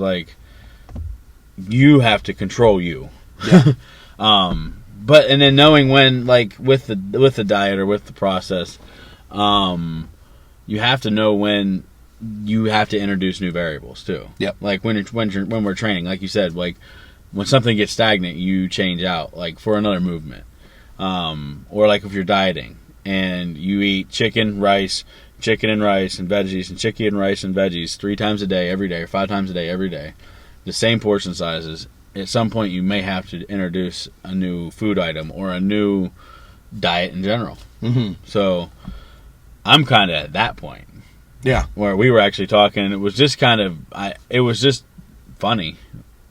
[SPEAKER 2] you have to control you.
[SPEAKER 1] Yeah.
[SPEAKER 2] But and then knowing when with the diet or with the process, you have to know when you have to introduce new variables too.
[SPEAKER 1] Yep.
[SPEAKER 2] When we're training, like you said, when something gets stagnant, you change out for another movement. Or if you're dieting and you eat chicken and rice, and veggies, and chicken and rice and veggies 3 times a day, every day, or 5 times a day, every day, the same portion sizes. At some point, you may have to introduce a new food item or a new diet in general. Mm-hmm. So I'm kind of at that point.
[SPEAKER 1] Yeah.
[SPEAKER 2] Where we were actually talking, and it was just it was just funny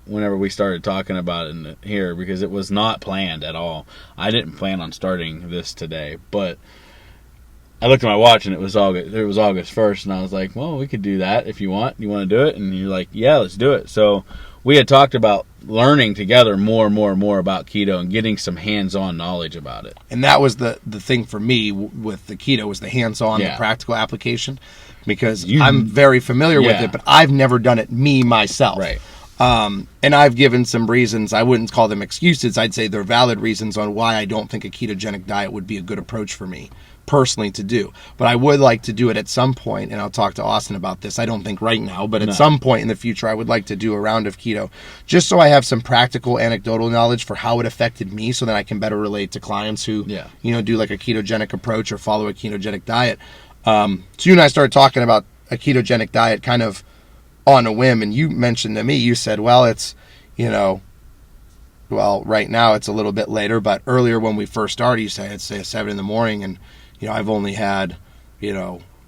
[SPEAKER 2] whenever we started talking about it here because it was not planned at all. I didn't plan on starting this today, but I looked at my watch and it was August 1st, and I was like, well, we could do that if you want. You want to do it? And you're like, yeah, let's do it. So we had talked about learning together more about keto and getting some hands-on knowledge about it.
[SPEAKER 1] And that was the thing for me with the keto was the hands-on, the practical application, because I'm very familiar with it, but I've never done it myself.
[SPEAKER 2] Right.
[SPEAKER 1] And I've given some reasons. I wouldn't call them excuses. I'd say they're valid reasons on why I don't think a ketogenic diet would be a good approach for me personally to do. But I would like to do it at some point, and I'll talk to Austin about this. I don't think right now, but at some point in the future, I would like to do a round of keto just so I have some practical anecdotal knowledge for how it affected me so that I can better relate to clients who, do a ketogenic approach or follow a ketogenic diet. So you and I started talking about a ketogenic diet kind of on a whim, and you mentioned to me, you said, well, it's, well, right now it's a little bit later, but earlier when we first started, I'd say 7 in the morning, and I've only had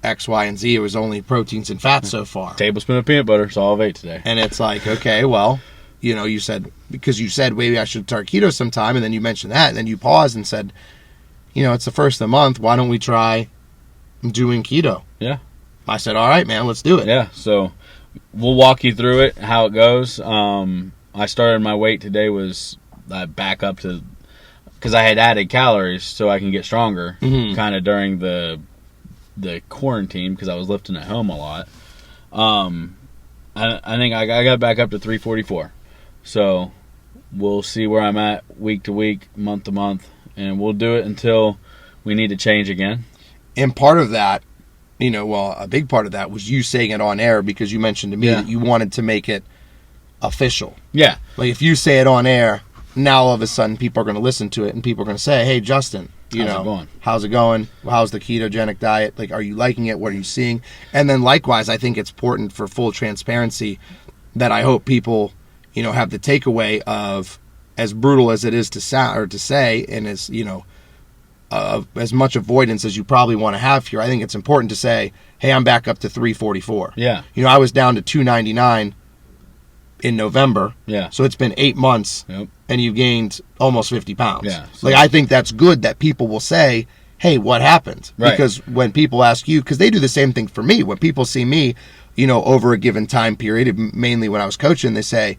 [SPEAKER 1] X, Y, and Z. It was only proteins and fats so far.
[SPEAKER 2] Tablespoon of peanut butter. It's all I've ate today.
[SPEAKER 1] And it's like, okay, well, you said maybe I should start keto sometime, and then you mentioned that, and then you paused and said, it's the first of the month. Why don't we try doing keto?
[SPEAKER 2] Yeah.
[SPEAKER 1] I said, all right, man, let's do it.
[SPEAKER 2] Yeah. So we'll walk you through it, how it goes. I started my weight today was back up to, because I had added calories so I can get stronger, kind of during the quarantine because I was lifting at home a lot. I think I got back up to 344. So we'll see where I'm at week to week, month to month, and we'll do it until we need to change again.
[SPEAKER 1] And part of that, a big part of that was you saying it on air because you mentioned to me that you wanted to make it official.
[SPEAKER 2] Yeah.
[SPEAKER 1] Like if you say it on air, now all of a sudden people are going to listen to it and people are going to say, hey, Justin, how's it going? How's the ketogenic diet? Like, are you liking it? What are you seeing? And then likewise, I think it's important for full transparency that I hope people, have the takeaway of, as brutal as it is to sound or to say, and as, as much avoidance as you probably want to have here, I think it's important to say, hey, I'm back up to 344.
[SPEAKER 2] Yeah.
[SPEAKER 1] I was down to 299 in November.
[SPEAKER 2] Yeah.
[SPEAKER 1] So it's been 8 months.
[SPEAKER 2] Yep.
[SPEAKER 1] And you've gained almost 50 pounds.
[SPEAKER 2] Yeah. So,
[SPEAKER 1] I think that's good that people will say, hey, what happened?
[SPEAKER 2] Right.
[SPEAKER 1] Because when people ask you, because they do the same thing for me. When people see me, over a given time period, mainly when I was coaching, they say,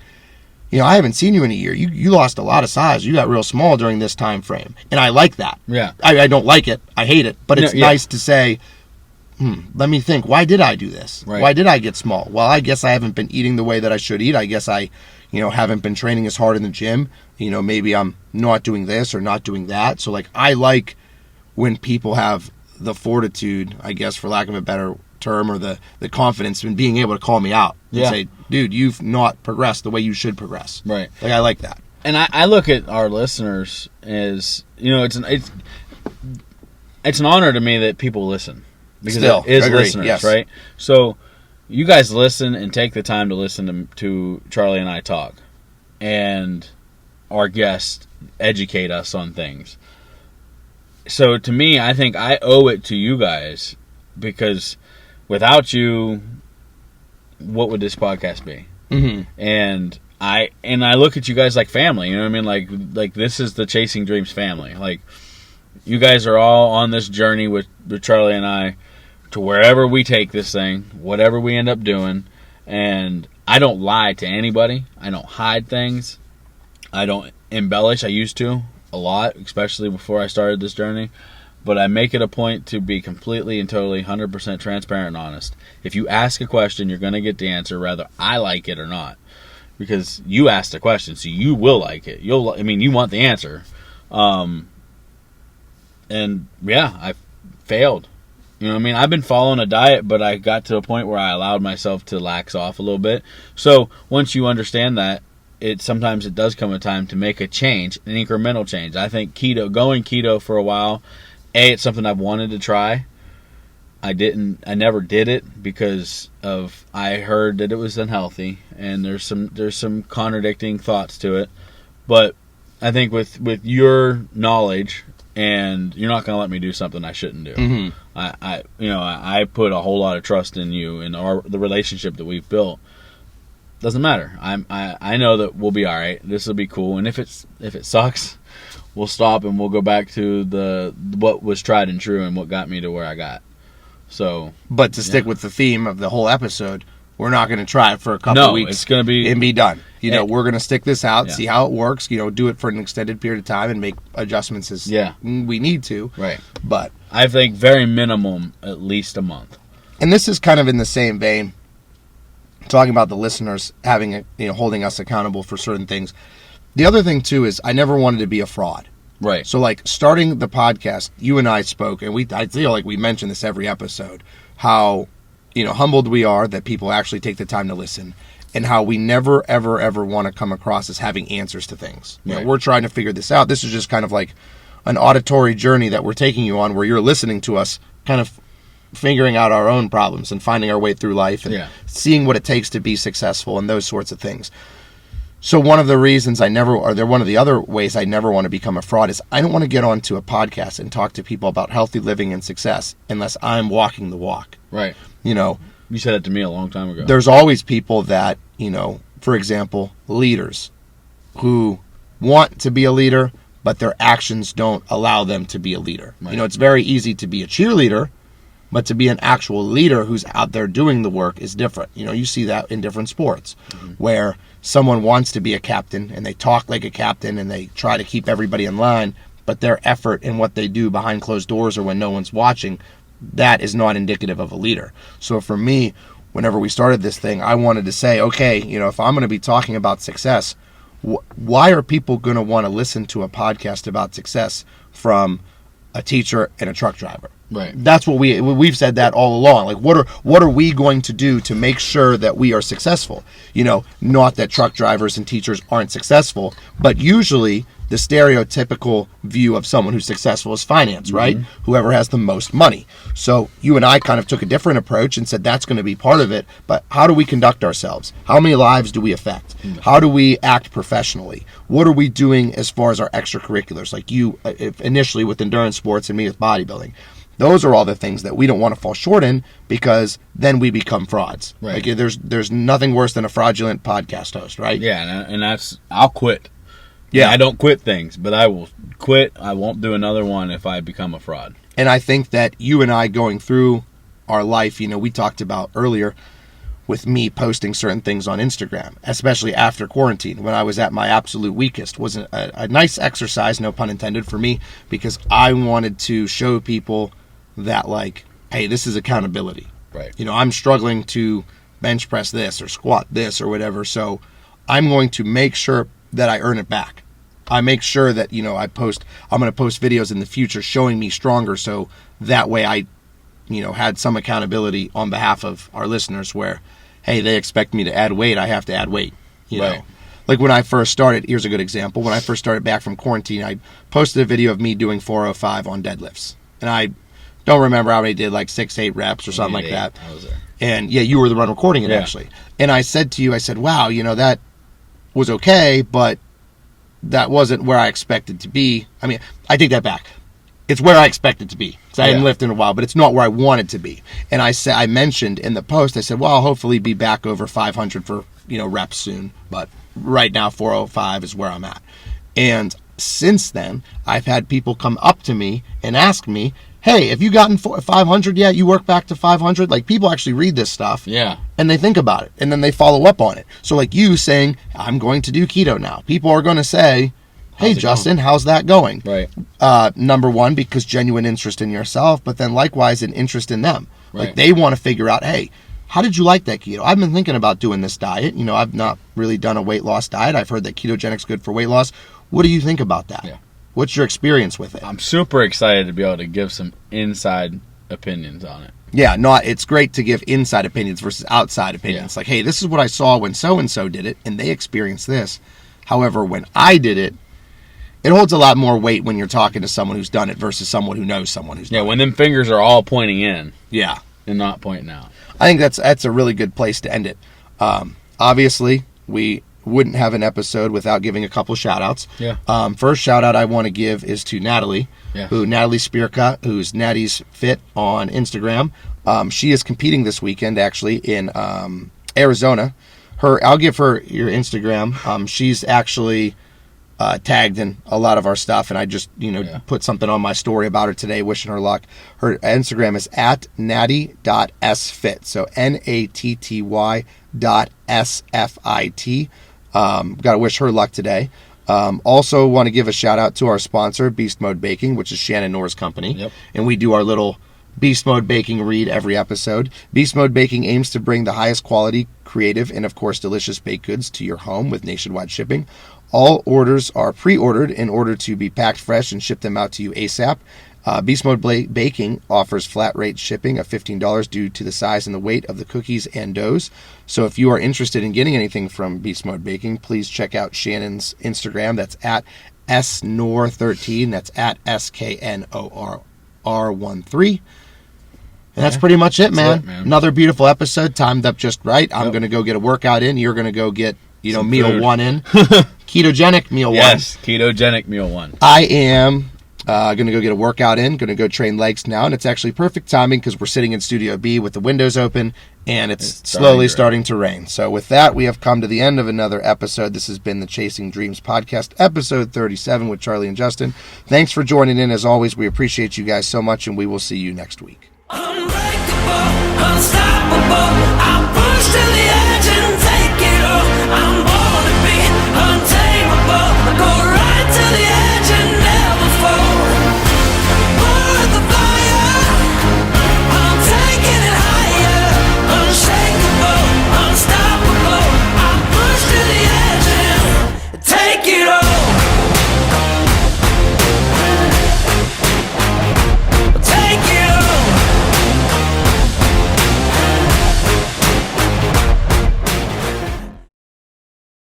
[SPEAKER 1] I haven't seen you in a year. You lost a lot of size. You got real small during this time frame. And I like that.
[SPEAKER 2] Yeah.
[SPEAKER 1] I don't like it. I hate it. But it's nice to say, let me think. Why did I do this?
[SPEAKER 2] Right.
[SPEAKER 1] Why did I get small? Well, I guess I haven't been eating the way that I should eat. I guess I, haven't been training as hard in the gym. Maybe I'm not doing this or not doing that. So, I like when people have the fortitude, I guess, for lack of a better term, or the confidence in being able to call me out and say, dude, you've not progressed the way you should progress.
[SPEAKER 2] Right.
[SPEAKER 1] I like that.
[SPEAKER 2] And I look at our listeners as, it's an honor to me that people listen. Because it is listeners, yes. Right? So you guys listen and take the time to listen to Charlie and I talk. And our guests educate us on things. So to me, I think I owe it to you guys, because without you, what would this podcast be? Mm-hmm. And I look at you guys like family. You know what I mean? Like this is the Chasing Dreams family. Like, you guys are all on this journey with Charlie and I to wherever we take this thing, whatever we end up doing. And I don't lie to anybody. I don't hide things. I don't embellish. I used to a lot, especially before I started this journey. But I make it a point to be completely and totally 100% transparent and honest. If you ask a question, you're going to get the answer, whether I like it or not. Because you asked the question, so you will like it. You want the answer. And yeah, I failed. You know what I mean? I've been following a diet, but I got to a point where I allowed myself to lax off a little bit. So once you understand that, sometimes it does come a time to make a change, an incremental change. I think going keto for a while, it's something I've wanted to try. I never did it because I heard that it was unhealthy, and there's some contradicting thoughts to it. But I think with your knowledge, and you're not going to let me do something I shouldn't do. Mm-hmm. I put a whole lot of trust in you and the relationship that we've built. Doesn't matter. I know that we'll be all right. This will be cool. And if it sucks, we'll stop and we'll go back to what was tried and true and what got me to where I got. So,
[SPEAKER 1] but to stick with the theme of the whole episode, we're not going to try it for a couple weeks.
[SPEAKER 2] It's going to be
[SPEAKER 1] and be done. We're going to stick this out, see how it works. Do it for an extended period of time and make adjustments as we need to.
[SPEAKER 2] Right.
[SPEAKER 1] But
[SPEAKER 2] I think very minimum at least a month.
[SPEAKER 1] And this is kind of in the same vein, talking about the listeners having holding us accountable for certain things. The other thing too is I never wanted to be a fraud.
[SPEAKER 2] Right.
[SPEAKER 1] So starting the podcast, you and I spoke, and I feel like we mention this every episode, how humbled we are that people actually take the time to listen, and how we never ever ever want to come across as having answers to things.
[SPEAKER 2] Right.
[SPEAKER 1] We're trying to figure this out. This is just kind of like an auditory journey that we're taking you on, where you're listening to us kind of figuring out our own problems and finding our way through life and seeing what it takes to be successful and those sorts of things. So one of the reasons one of the other ways I never want to become a fraud is I don't want to get onto a podcast and talk to people about healthy living and success unless I'm walking the walk.
[SPEAKER 2] Right.
[SPEAKER 1] You know,
[SPEAKER 2] You said it to me a long time ago.
[SPEAKER 1] there's always people that, you know, for example, leaders who want to be a leader, but their actions don't allow them to be a leader.
[SPEAKER 2] Right.
[SPEAKER 1] You know, it's very easy to be a cheerleader, but to be an actual leader who's out there doing the work is different. You know, you see that in different sports where someone wants to be a captain and they talk like a captain and they try to keep everybody in line, but their effort in what they do behind closed doors or when no one's watching, that is not indicative of a leader. So for me, whenever we started this thing, I wanted to say, okay, you know, if I'm going to be talking about success, why are people going to want to listen to a podcast about success from a teacher and a truck driver?
[SPEAKER 2] Right.
[SPEAKER 1] That's what we've said that all along. Like, what are we going to do to make sure that we are successful? You know, not that truck drivers and teachers aren't successful, but usually the stereotypical view of someone who's successful is finance, right? Whoever has the most money. So you and I kind of took a different approach and said that's going to be part of it, but how do we conduct ourselves? How many lives do we affect? How do we act professionally? What are we doing as far as our extracurriculars? Like you initially with endurance sports and me with bodybuilding. Those are all the things that we don't want to fall short in because then we become frauds.
[SPEAKER 2] Right.
[SPEAKER 1] Like there's nothing worse than a fraudulent podcast host, right?
[SPEAKER 2] Yeah, and that's I'll quit.
[SPEAKER 1] Yeah.
[SPEAKER 2] I don't quit things, but I will quit. I won't do another one if I become a fraud.
[SPEAKER 1] And I think that you and I going through our life, you know, we talked about earlier with me posting certain things on Instagram, especially after quarantine when I was at my absolute weakest, was a nice exercise, no pun intended, for me because I wanted to show people that, like, hey, this is accountability.
[SPEAKER 2] Right.
[SPEAKER 1] You know, I'm struggling to bench press this or squat this or whatever, so I'm going to make sure that I earn it back. I make sure that, you know, I'm going to post videos in the future showing me stronger so that way I, you know, had some accountability on behalf of our listeners where, hey, they expect me to add weight, I have to add weight, you know. Like when I first started, here's a good example. When I first started back from quarantine, I posted a video of me doing 405 on deadlifts. And I don't remember how many did, like 6-8 reps or something like that.
[SPEAKER 2] I was there.
[SPEAKER 1] And yeah, you were the one recording it actually. And I said to you, I said, wow, you know, that was okay, but that wasn't where I expected to be. I mean, I take that back. It's where I expected to be because I hadn't lifted in a while, but it's not where I wanted to be. And I mentioned in the post, I said, well, I'll hopefully be back over 500 for, you know, reps soon. But right now, 405 is where I'm at. And since then, I've had people come up to me and ask me, hey, have you gotten 500 yet? You work back to 500? Like, people actually read this stuff.
[SPEAKER 2] Yeah.
[SPEAKER 1] And they think about it. And then they follow up on it. So like you saying, I'm going to do keto now. People are going to say, hey, Justin, how's that going?
[SPEAKER 2] Right.
[SPEAKER 1] Number one, because genuine interest in yourself, but then likewise an interest in them.
[SPEAKER 2] Right.
[SPEAKER 1] Like they want to figure out, hey, how did you like that keto? I've been thinking about doing this diet. You know, I've not really done a weight loss diet. I've heard that ketogenic's good for weight loss. What do you think about that?
[SPEAKER 2] Yeah.
[SPEAKER 1] What's your experience with it?
[SPEAKER 2] I'm super excited to be able to give some inside opinions on it.
[SPEAKER 1] Yeah, it's great to give inside opinions versus outside opinions. Like, hey, this is what I saw when so-and-so did it, and they experienced this. However, when I did it, it holds a lot more weight when you're talking to someone who's done it versus someone who knows someone who's done it.
[SPEAKER 2] Yeah, when them fingers are all pointing in.
[SPEAKER 1] Yeah.
[SPEAKER 2] And not pointing out.
[SPEAKER 1] I think that's a really good place to end it. Obviously, we wouldn't have an episode without giving a couple shout-outs.
[SPEAKER 2] Yeah.
[SPEAKER 1] First shout-out I want to give is to Natalie, Natalie Spearcut, who's Natty's Fit on Instagram. She is competing this weekend, actually, in Arizona. I'll give her your Instagram. She's actually tagged in a lot of our stuff, and I just, put something on my story about her today, wishing her luck. Her Instagram is at natty.sfit, so natty.sfit. Got to wish her luck today. Also want to give a shout out to our sponsor, Beast Mode Baking, which is Shannon Nor's company.
[SPEAKER 2] Yep.
[SPEAKER 1] And we do our little Beast Mode Baking read every episode. Beast Mode Baking aims to bring the highest quality, creative, and of course delicious baked goods to your home with nationwide shipping. All orders are pre-ordered in order to be packed fresh and ship them out to you ASAP. Beast Mode Baking offers flat rate shipping of $15 due to the size and the weight of the cookies and doughs. So if you are interested in getting anything from Beast Mode Baking, please check out Shannon's Instagram. That's at snor13. That's at SKNORR13. And that's pretty much it, man.
[SPEAKER 2] Man.
[SPEAKER 1] Another beautiful episode, timed up just right. I'm going to go get a workout in. You're going to go get,
[SPEAKER 2] Some
[SPEAKER 1] meal
[SPEAKER 2] food.
[SPEAKER 1] 1 in. Ketogenic meal 1.
[SPEAKER 2] Yes, ketogenic meal 1.
[SPEAKER 1] I am going to go get a workout in, going to go train legs now, and it's actually perfect timing because we're sitting in Studio B with the windows open, and it's slowly starting to rain. So with that, we have come to the end of another episode. This has been the Chasing Dreams podcast, episode 37 with Charlie and Justin. Thanks for joining in. As always, we appreciate you guys so much, and we will see you next week.
[SPEAKER 3] Unbreakable, unstoppable, I push to the edge.